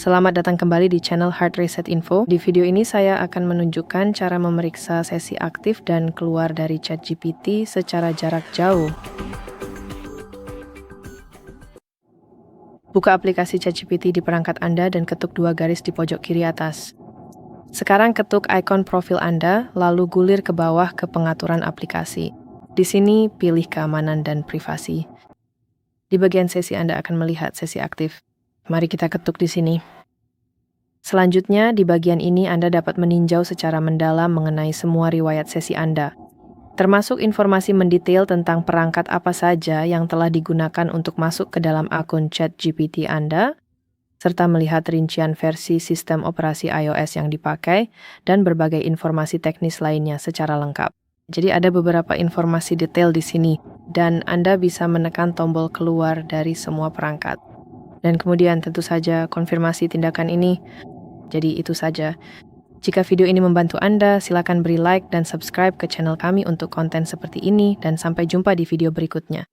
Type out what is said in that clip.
Selamat datang kembali di channel Heart Reset Info. Di video ini saya akan menunjukkan cara memeriksa sesi aktif dan keluar dari ChatGPT secara jarak jauh. Buka aplikasi ChatGPT di perangkat Anda dan ketuk 2 garis di pojok kiri atas. Sekarang ketuk ikon profil Anda, lalu gulir ke bawah ke pengaturan aplikasi. Di sini pilih keamanan dan privasi. Di bagian sesi Anda akan melihat sesi aktif. Mari kita ketuk di sini. Selanjutnya, di bagian ini Anda dapat meninjau secara mendalam mengenai semua riwayat sesi Anda, termasuk informasi mendetail tentang perangkat apa saja yang telah digunakan untuk masuk ke dalam akun ChatGPT Anda, serta melihat rincian versi sistem operasi iOS yang dipakai, dan berbagai informasi teknis lainnya secara lengkap. Jadi ada beberapa informasi detail di sini, dan Anda bisa menekan tombol keluar dari semua perangkat. Dan kemudian tentu saja konfirmasi tindakan ini. Jadi itu saja. Jika video ini membantu Anda, silakan beri like dan subscribe ke channel kami untuk konten seperti ini, dan sampai jumpa di video berikutnya.